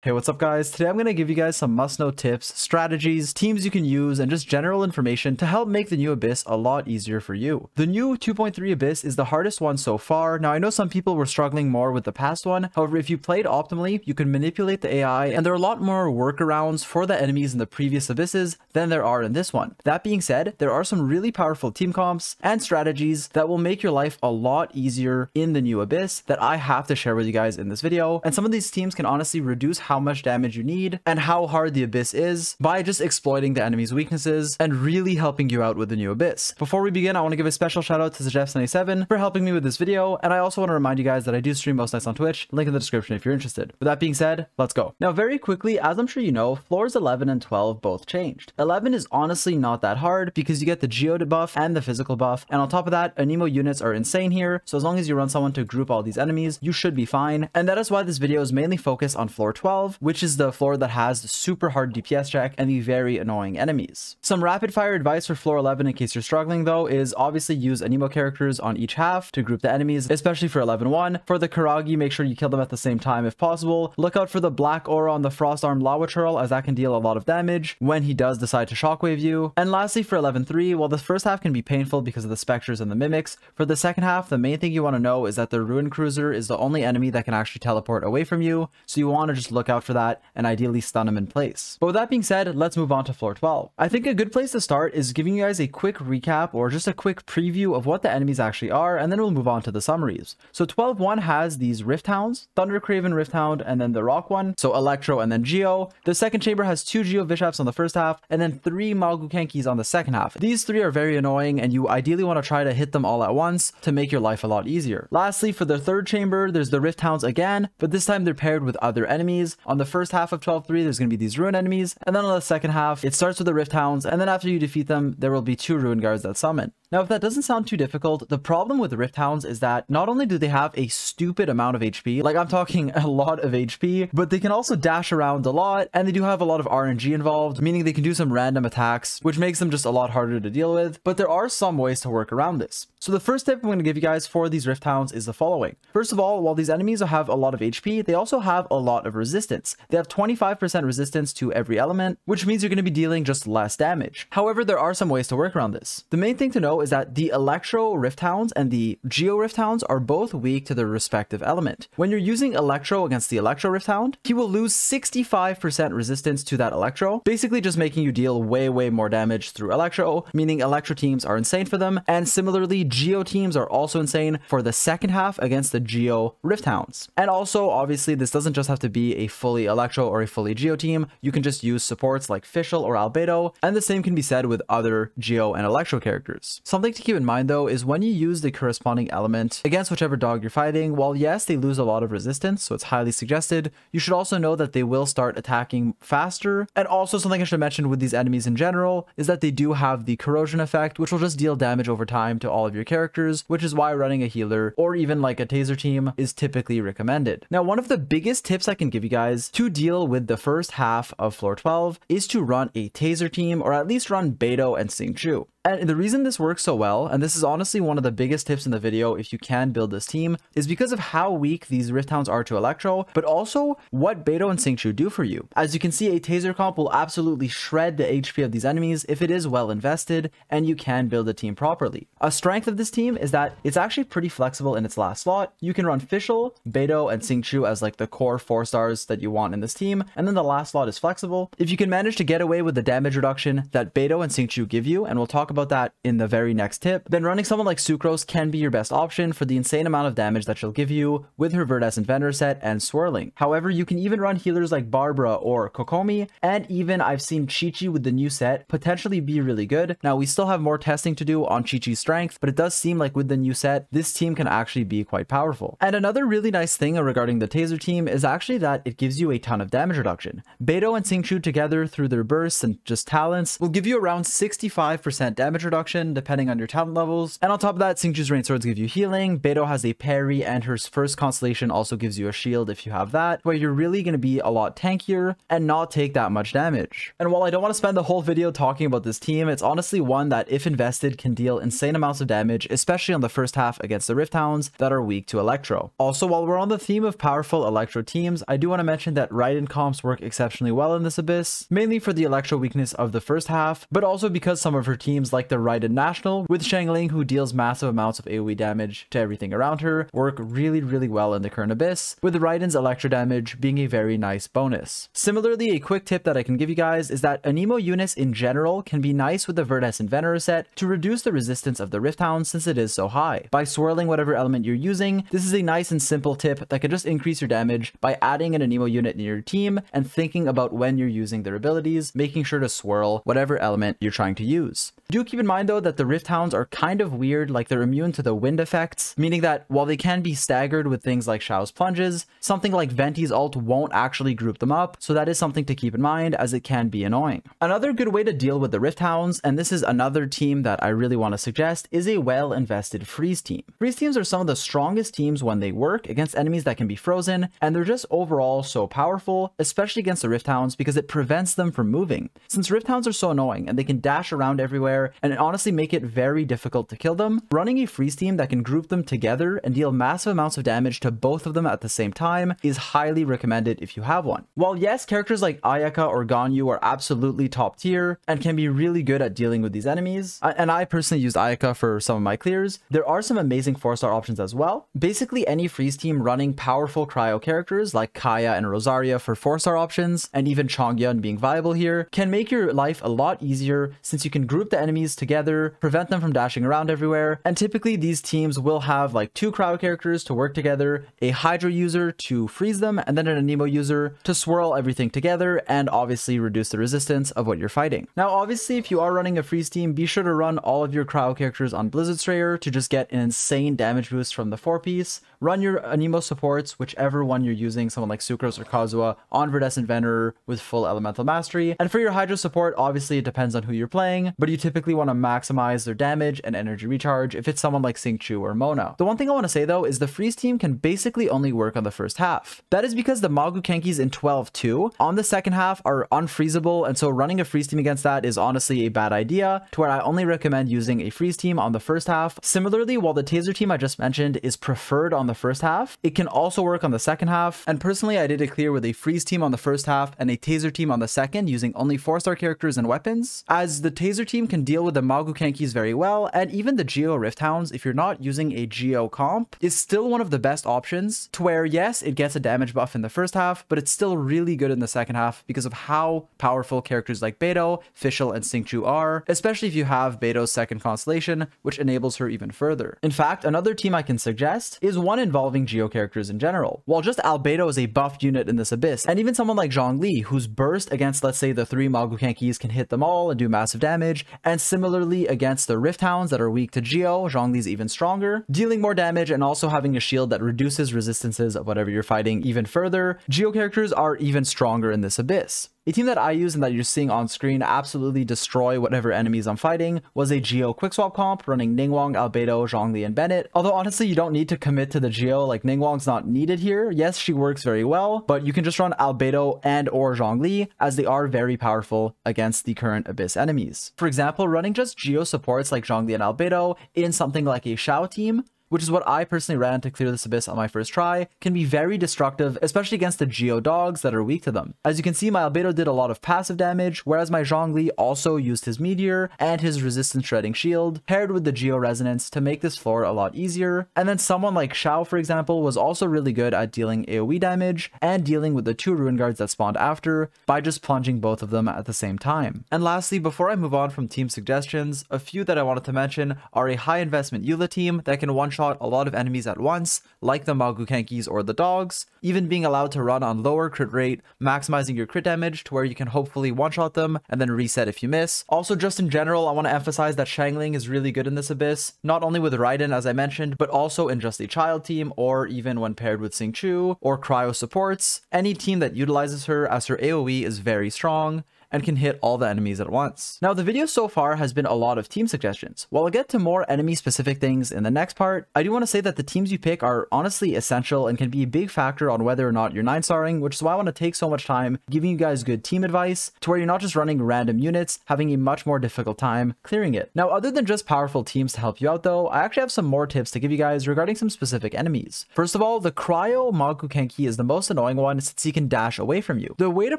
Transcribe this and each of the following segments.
Hey, what's up guys? Today I'm going to give you guys some must-know tips, strategies, teams you can use, and just general information to help make the new Abyss a lot easier for you. The new 2.3 Abyss is the hardest one so far. Now I know some people were struggling more with the past one. However, if you played optimally, you can manipulate the AI, and there are a lot more workarounds for the enemies in the previous Abysses than there are in this one. That being said, there are some really powerful team comps and strategies that will make your life a lot easier in the new Abyss that I have to share with you guys in this video. And some of these teams can honestly reduce how much damage you need and how hard the Abyss is by just exploiting the enemy's weaknesses and really helping you out with the new Abyss. Before we begin, I want to give a special shout out to Jeff77 for helping me with this video, and I also want to remind you guys that I do stream most nights on Twitch, link in the description if you're interested. With that being said, let's go. Now very quickly, as I'm sure you know, floors 11 and 12 both changed. 11 is honestly not that hard because you get the Geo debuff and the physical buff, and on top of that, Anemo units are insane here, so as long as you run someone to group all these enemies, you should be fine. And that is why this video is mainly focused on floor 12, which is the floor that has the super hard DPS check and the very annoying enemies. Some rapid fire advice for floor 11 in case you're struggling though is obviously use Anemo characters on each half to group the enemies, especially for 11-1. For the Karagi, make sure you kill them at the same time if possible. Look out for the black aura on the frost arm lava churl, as that can deal a lot of damage when he does decide to shockwave you. And lastly, for 11-3, while the first half can be painful because of the specters and the mimics, for the second half, the main thing you want to know is that the ruin cruiser is the only enemy that can actually teleport away from you, so you want to just look out for that and ideally stun him in place. But with that being said, let's move on to floor 12. I think a good place to start is giving you guys a quick recap or just a quick preview of what the enemies actually are, and then we'll move on to the summaries. So 12-1 has these Rifthounds, Thundercraven Rifthound, and then the Rock one, so Electro and then Geo. The second chamber has 2 Geo Vishafs on the first half, and then 3 Maguu kenkis on the second half. These 3 are very annoying, and you ideally want to try to hit them all at once to make your life a lot easier. Lastly, for the third chamber, there's the Rifthounds again, but this time they're paired with other enemies. On the first half of 12-3, there's going to be these ruin enemies, and then on the second half it starts with the Rifthounds, and then after you defeat them there will be 2 ruin guards that summon. Now if that doesn't sound too difficult, the problem with the Rifthounds is that not only do they have a stupid amount of HP, like I'm talking a lot of HP, but they can also dash around a lot, and they do have a lot of RNG involved, meaning they can do some random attacks, which makes them just a lot harder to deal with, but there are some ways to work around this. So the first tip I'm going to give you guys for these Rifthounds is the following. First of all, while these enemies have a lot of HP, they also have a lot of resistance. They have 25% resistance to every element, which means you're going to be dealing just less damage. However, there are some ways to work around this. The main thing to know is that the Electro Rifthounds and the Geo Rifthounds are both weak to their respective element. When you're using Electro against the Electro Rifthound, he will lose 65% resistance to that Electro, basically just making you deal way more damage through Electro, meaning Electro teams are insane for them, and similarly Geo teams are also insane for the second half against the Geo Rifthounds. And also, obviously, this doesn't just have to be a fully Electro or a fully Geo team. You can just use supports like Fischl or Albedo, and the same can be said with other Geo and Electro characters. Something to keep in mind though is when you use the corresponding element against whichever dog you're fighting, while yes, they lose a lot of resistance, so it's highly suggested, you should also know that they will start attacking faster. And also something I should mention with these enemies in general is that they do have the corrosion effect, which will just deal damage over time to all of your characters, which is why running a healer or even like a taser team is typically recommended. Now, one of the biggest tips I can give you guys to deal with the first half of floor 12 is to run a taser team, or at least run Beidou and Xingqiu. And the reason this works so well, and this is honestly one of the biggest tips in the video if you can build this team, is because of how weak these Rifthounds are to Electro, but also what Beidou and Xingqiu do for you. As you can see, a taser comp will absolutely shred the HP of these enemies if it is well invested and you can build a team properly. A strength of this team is that it's actually pretty flexible in its last slot. You can run Fischl, Beidou, and Xingqiu as like the core 4 stars that you want in this team, and then the last slot is flexible. If you can manage to get away with the damage reduction that Beidou and Xingqiu give you, and we'll talk about that in the very next tip, then running someone like Sucrose can be your best option for the insane amount of damage that she'll give you with her Verdescent Vendor set and Swirling. However, you can even run healers like Barbara or Kokomi, and even I've seen Chi-Chi with the new set potentially be really good. Now, we still have more testing to do on Chi-Chi's strength, but it does seem like with the new set, this team can actually be quite powerful. And another really nice thing regarding the taser team is actually that it gives you a ton of damage reduction. Beidou and Xingqiu together through their bursts and just talents will give you around 65% damage reduction depending on your talent levels. And on top of that, Xingqiu's rain swords give you healing, Beidou has a parry, and her first constellation also gives you a shield if you have that, where you're really going to be a lot tankier and not take that much damage. And while I don't want to spend the whole video talking about this team, it's honestly one that if invested can deal insane amounts of damage, especially on the first half against the Rifthounds that are weak to Electro. Also, while we're on the theme of powerful Electro teams, I do want to mention that Raiden comps work exceptionally well in this Abyss, mainly for the Electro weakness of the first half, but also because some of her teams like the Raiden National, with Xiangling who deals massive amounts of AoE damage to everything around her, work really well in the current Abyss, with Raiden's Electro damage being a very nice bonus. Similarly, a quick tip that I can give you guys is that Anemo units in general can be nice with the Verdescent Venerer set to reduce the resistance of the Rifthounds since it is so high. By swirling whatever element you're using, this is a nice and simple tip that can just increase your damage by adding an Anemo unit in your team and thinking about when you're using their abilities, making sure to swirl whatever element you're trying to use. Do keep in mind though that the Rifthounds are kind of weird, like they're immune to the wind effects, meaning that while they can be staggered with things like Xiao's plunges, something like Venti's ult won't actually group them up, so that is something to keep in mind as it can be annoying. Another good way to deal with the Rifthounds, and this is another team that I really want to suggest, is a well-invested freeze team. Freeze teams are some of the strongest teams when they work against enemies that can be frozen, and they're just overall so powerful, especially against the Rifthounds because it prevents them from moving. Since Rifthounds are so annoying and they can dash around everywhere and honestly make it very difficult to kill them, running a freeze team that can group them together and deal massive amounts of damage to both of them at the same time is highly recommended if you have one. While yes, characters like Ayaka or Ganyu are absolutely top tier and can be really good at dealing with these enemies, and I personally used Ayaka for some of my clears, there are some amazing 4-star options as well. Basically any freeze team running powerful cryo characters like Kaya and Rosaria for 4-star options, and even Chongyun being viable here, can make your life a lot easier since you can group the enemies together, prevent them from dashing around everywhere, and typically these teams will have like 2 cryo characters to work together, a Hydra user to freeze them, and then an Anemo user to swirl everything together and obviously reduce the resistance of what you're fighting. Now obviously if you are running a freeze team, be sure to run all of your cryo characters on Blizzard Strayer to just get an insane damage boost from the 4-piece. Run your Anemo supports, whichever one you're using, someone like Sucrose or Kazuha, on Verdescent Venerer with full elemental mastery. And for your Hydra support, obviously it depends on who you're playing, but you typically want to maximize their damage and energy recharge if it's someone like Xingqiu or Mona. The one thing I want to say though is the freeze team can basically only work on the first half. That is because the Maguu kenkis in 12-2 on the second half are unfreezable, and so running a freeze team against that is honestly a bad idea, to where I only recommend using a freeze team on the first half. Similarly, while the taser team I just mentioned is preferred on the first half, it can also work on the second half, and personally I did it clear with a freeze team on the first half and a taser team on the second using only 4-star characters and weapons, as the taser team can deal with the Maguu kenkis very well, and even the Geo Rifthounds, if you're not using a Geo comp, is still one of the best options, to where yes, it gets a damage buff in the first half, but it's still really good in the second half because of how powerful characters like Beidou, Fischl, and Xingqiu are, especially if you have Beidou's second constellation, which enables her even further. In fact, another team I can suggest is one involving Geo characters in general. While just Albedo is a buffed unit in this Abyss, and even someone like Zhongli, whose burst against, let's say, the 3 Maguu kenkis can hit them all and do massive damage, and similarly against the Rifthounds that are weak to Geo, Zhongli's even stronger, dealing more damage and also having a shield that reduces resistances of whatever you're fighting even further. Geo characters are even stronger in this Abyss. A team that I use and that you're seeing on screen absolutely destroy whatever enemies I'm fighting was a Geo quickswap comp running Ningguang, Albedo, Zhongli, and Bennett. Although honestly, you don't need to commit to the Geo, like Ningguang's not needed here. Yes, she works very well, but you can just run Albedo and or Zhongli as they are very powerful against the current Abyss enemies. For example, running just Geo supports like Zhongli and Albedo in something like a Xiao team, which is what I personally ran to clear this Abyss on my first try, can be very destructive, especially against the Geo dogs that are weak to them. As you can see, my Albedo did a lot of passive damage, whereas my Zhongli also used his Meteor and his resistance shredding shield, paired with the Geo resonance to make this floor a lot easier. And then someone like Xiao, for example, was also really good at dealing AoE damage and dealing with the 2 Ruin Guards that spawned after by just plunging both of them at the same time. And lastly, before I move on from team suggestions, a few that I wanted to mention are a high investment Eula team that can one-shot one-shot a lot of enemies at once, like the Maguu kenkis or the dogs, even being allowed to run on lower crit rate, maximizing your crit damage to where you can hopefully one-shot them and then reset if you miss. Also, just in general, I want to emphasize that Xiangling is really good in this abyss, not only with Raiden as I mentioned, but also in just a child team or even when paired with Xingqiu or cryo supports. Any team that utilizes her as her AoE is very strong and can hit all the enemies at once. Now, the video so far has been a lot of team suggestions. While I'll get to more enemy specific things in the next part, I do want to say that the teams you pick are honestly essential and can be a big factor on whether or not you're 9-starring, which is why I want to take so much time giving you guys good team advice to where you're not just running random units, having a much more difficult time clearing it. Now, other than just powerful teams to help you out though, I actually have some more tips to give you guys regarding some specific enemies. First of all, the cryo Maguu kenki is the most annoying one since he can dash away from you. The way to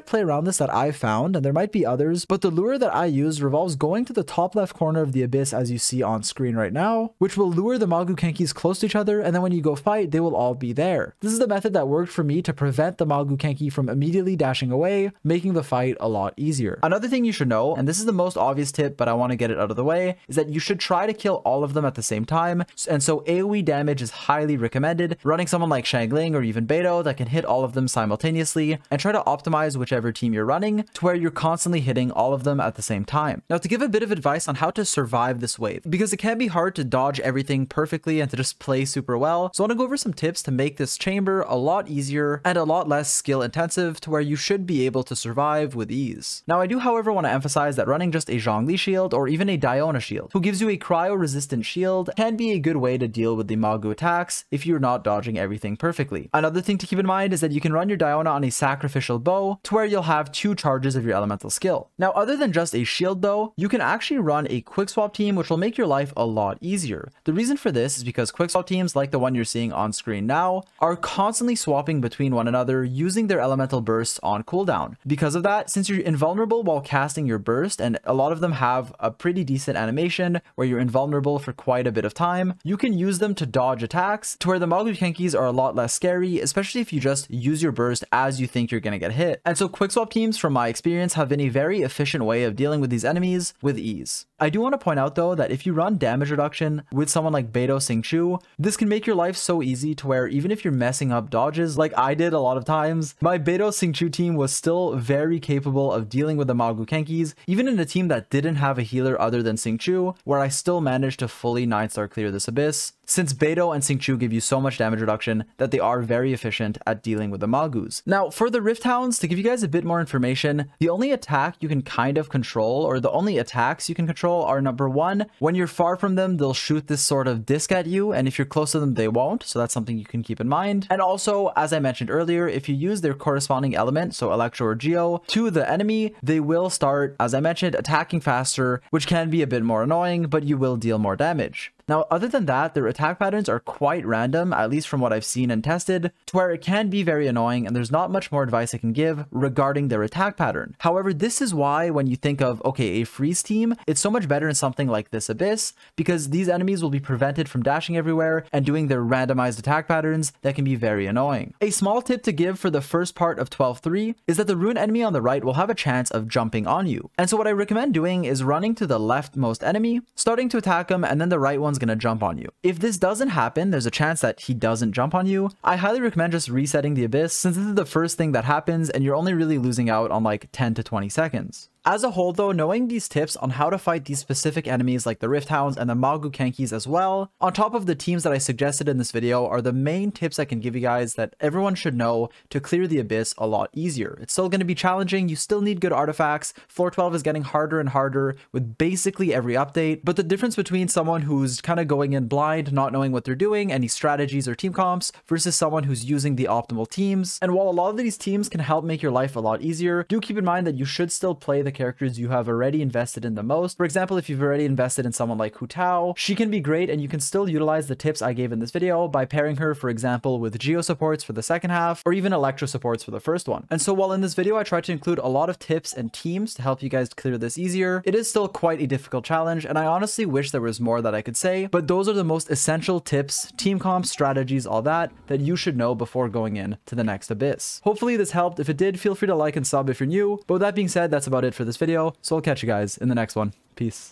play around this that I've found, and there might be others, but the lure that I use revolves going to the top left corner of the abyss as you see on screen right now, which will lure the Maguu kenkis close to each other, and then when you go fight, they will all be there. This is the method that worked for me to prevent the Maguu kenki from immediately dashing away, making the fight a lot easier. Another thing you should know, and this is the most obvious tip, but I want to get it out of the way, is that you should try to kill all of them at the same time, and so AoE damage is highly recommended. Running someone like Xiangling or even Beidou that can hit all of them simultaneously, and try to optimize whichever team you're running to where you're constantly hitting all of them at the same time. Now, to give a bit of advice on how to survive this wave, because it can be hard to dodge everything perfectly and to just play super well, so I want to go over some tips to make this chamber a lot easier and a lot less skill intensive to where you should be able to survive with ease. Now, I do however want to emphasize that running just a Zhongli shield or even a Diona shield, who gives you a cryo resistant shield, can be a good way to deal with the Maguu attacks if you're not dodging everything perfectly. Another thing to keep in mind is that you can run your Diona on a sacrificial bow to where you'll have 2 charges of your elemental skill. Now, other than just a shield though, you can actually run a quick swap team, which will make your life a lot easier. The reason for this is because quick swap teams like the one you're seeing on screen now are constantly swapping between one another using their elemental bursts on cooldown. Because of that, since you're invulnerable while casting your burst, and a lot of them have a pretty decent animation where you're invulnerable for quite a bit of time, you can use them to dodge attacks to where the Maguu kenkis are a lot less scary, especially if you just use your burst as you think you're gonna get hit. And so quick swap teams, from my experience, have been a very efficient way of dealing with these enemies with ease. I do want to point out though that if you run damage reduction with someone like Beidou Xingqiu, this can make your life so easy to where even if you're messing up dodges like I did a lot of times, my Beidou Xingqiu team was still very capable of dealing with the Maguu kenkis, even in a team that didn't have a healer other than Xingqiu, where I still managed to fully 9-star clear this abyss, since Beidou and Xingqiu give you so much damage reduction that they are very efficient at dealing with the Magus. Now, for the Rifthounds, to give you guys a bit more information, the only attack you can kind of control, or the only attacks you can control, are number 1, when you're far from them, they'll shoot this sort of disc at you, and if you're close to them, they won't, so that's something you can keep in mind. And also, as I mentioned earlier, if you use their corresponding element, so Electro or Geo, to the enemy, they will start, as I mentioned, attacking faster, which can be a bit more annoying, but you will deal more damage. Now, other than that, their attack patterns are quite random, at least from what I've seen and tested, to where it can be very annoying, and there's not much more advice I can give regarding their attack pattern. However, this is why when you think of, okay, a freeze team, it's so much better in something like this Abyss, because these enemies will be prevented from dashing everywhere and doing their randomized attack patterns that can be very annoying. A small tip to give for the first part of 12-3 is that the rune enemy on the right will have a chance of jumping on you. And so what I recommend doing is running to the leftmost enemy, starting to attack him, and then the right one's gonna jump on you. If this doesn't happen, there's a chance that he doesn't jump on you. I highly recommend just resetting the Abyss, since this is the first thing that happens and you're only really losing out on like 10 to 20 seconds. As a whole though, knowing these tips on how to fight these specific enemies like the Rifthounds and the Maguu kenkis as well, on top of the teams that I suggested in this video, are the main tips I can give you guys that everyone should know to clear the Abyss a lot easier. It's still going to be challenging, you still need good artifacts, floor 12 is getting harder and harder with basically every update, but the difference between someone who's kind of going in blind, not knowing what they're doing, any strategies or team comps, versus someone who's using the optimal teams. And while a lot of these teams can help make your life a lot easier, do keep in mind that you should still play the characters you have already invested in the most. For example, if you've already invested in someone like Shoutout, she can be great and you can still utilize the tips I gave in this video by pairing her, for example, with Geo supports for the second half or even Electro supports for the first one. And so while in this video I tried to include a lot of tips and teams to help you guys clear this easier, it is still quite a difficult challenge and I honestly wish there was more that I could say, but those are the most essential tips, team comps, strategies, all that you should know before going in to the next Abyss. Hopefully this helped. If it did, feel free to like and sub if you're new, but with that being said, that's about it for this video. So I'll catch you guys in the next one. Peace.